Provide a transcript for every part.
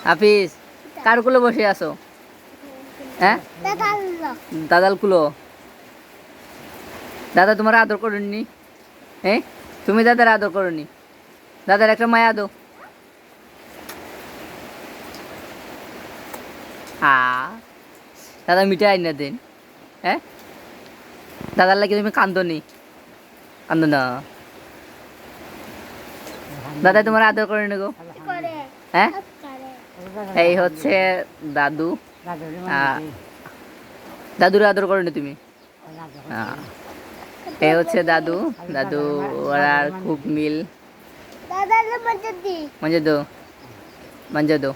হাফিজ কার কুলো বসে আছো? হ্যাঁ, দাদার কুলো। দাদা তোমার আদর করেননি? হ্যাঁ, তুমি দাদার আদর করনি? দাদার একটা মায়া দো। দাদা মিঠাই আইনা দেন। হ্যাঁ, দাদার লাগে তুমি কান্দো নি? কান্দো না? দাদা তোমার আদর করে নি গো? হ্যাঁ, এই হচ্ছে দাদু। দাদুর আদর করেনি তুমি? এই হচ্ছে দাদু। দাদু ওরা খুব মিল। মঞ্জে দো, মঞ্জে দো।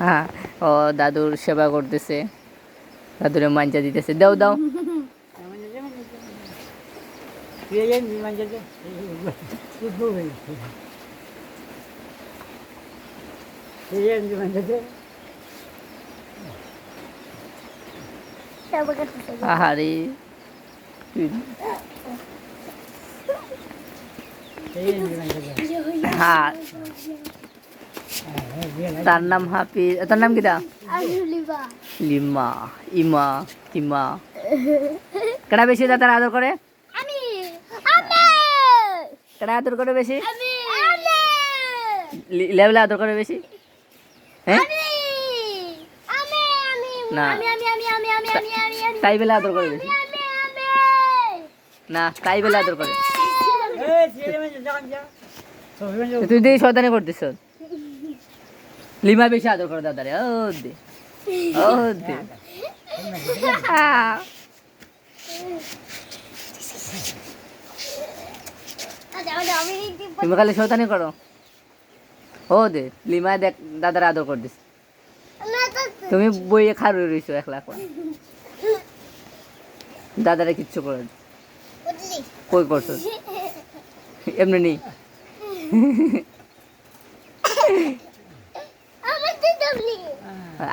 হ্যাঁ, ও দাদুর সেবা করতেছে, দাদুরে মাঞ্জা দিতেছে। দাও দাও। আহারে হ্যাঁ, তার নাম হাফিজ। তার নাম কিটা? লিমা। ইমা, ইমা। কেডা বেশি দাদার আদর করে? কেডা আদর করে বেশি? লেভেলে আদর করে বেশি? হ্যাঁ, না তাই বেলা আদর করে বেশি? না তাই বেলা আদর করে? তুই দিয়ে শয়তানি করতেছ। লিমা বেশি আদর করে দাদারে। ও দে, ও দে। তুমি খালি শয়তানি করো। ও দে, লিমা দেখ দাদার আদর করতেছ। তুমি বইয়ে খারু রইছো একলা একলা। দাদারে কিচ্ছু করে কই করছো? এমনি নি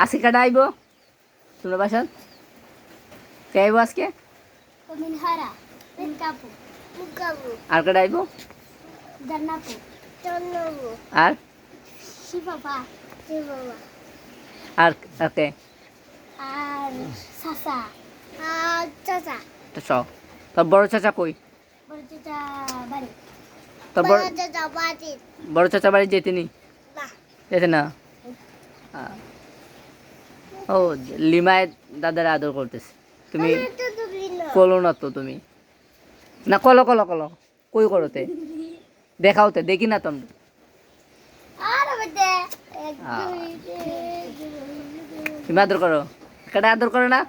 আজকে কাটা আইব তোমার বাসার? কে আইব আজকে? আর কাটা আইব? আর আর ওকে তোর বড় চাচা কই? তোর বড় চাচা বাড়ি যেতে নি? যেতে না? ও লিমায় দাদার আদর করতেছে, তুমি কলো না তো? তুমি না কলো কলো কলো কই করতে দেখাওতে দেখি না তোমরা। তুমি আদর করো? কেডা আদর করে না?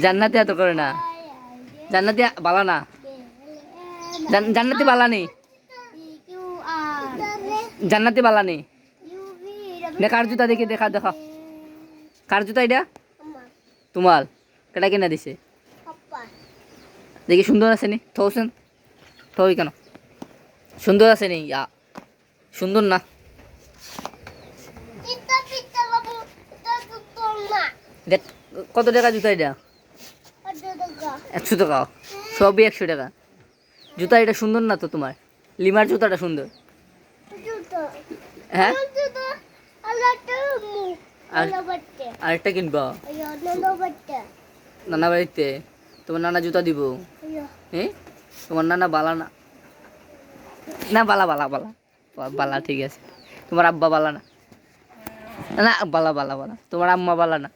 জান্নাতি আদর করে না? জান্নাতি বালা না? জান্নাতি বালা নেই? জান্নাতি বালা নেই? কার জুতা দেখি, দেখা দেখা। কার জুতা এটা? তোমার? কেডা কিনা দিছে? দেখি সুন্দর আছে নি? থৌছেন থই কেন? সুন্দর আছে নি? সুন্দর না? দেখ কত টাকা জুতা এটা? 100 টাকা? সবই 100 টাকা। জুতা এটা সুন্দর না তো তোমার? লিমার জুতাটা সুন্দর। হ্যাঁ, আরেকটা কিনবা? নানা বাড়িতে তোমার নানা জুতা দিব? হ্যাঁ, তোমার নানা বালা না? না বালা বালা বালা বালা, ঠিক আছে। তোমার আব্বা বালা না? না বালা বালা বালা। তোমার আম্মা বালা না?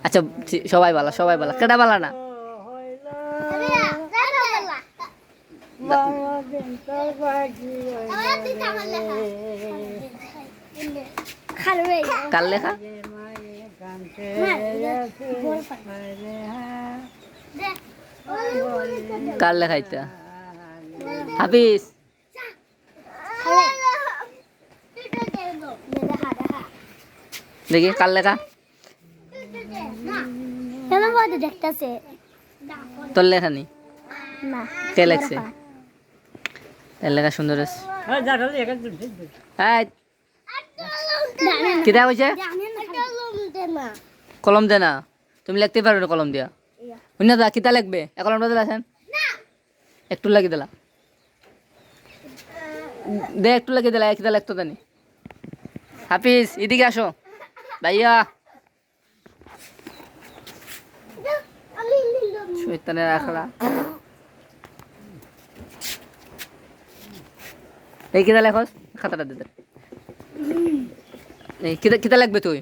আচ্ছা সবাই বালা, সবাই বালা। কেডা বালা না? কার লেখা? কার লেখা এটা? হাফিজ দেখি কার লেখা? তোর লেখা নি? কে লেখছে? এর লেখা সুন্দর আছে। কিতা হয়েছে? কলম দে না? তুমি লিখতে পারবে না কলম দিয়া অন্য দা কিতা লিখবে কলম দিলা আছেন একটু লাগি দিলা দে একটু লাগি দিলা কিতা লিখতো জানি হাফিজ এদিকে আসো ভাইয়া শয়তানের আখড়া এই কিতা লেখস খাতাটা দে এই কিতা কিতা লাগবে তুই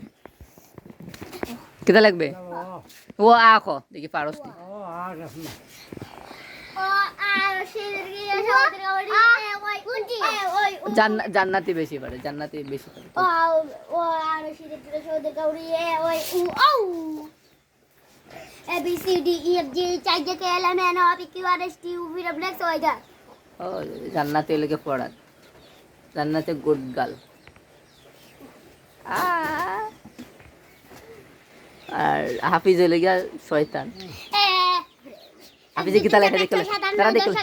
কিতা লাগবে ও আখ দেখি পারস নি জান্নাতি বেশি পারে জান্নাতি বেশি পারে A B C D E F G H I J K L M N O P Q R S T U V W X Y Z. ও জান্নাতি লেগে পড়াত জান্নাতে গুড গার্ল আর হাফিজ লেগে শয়তান হাফিজে কিতা লেখা দেখলে তারা দেখলে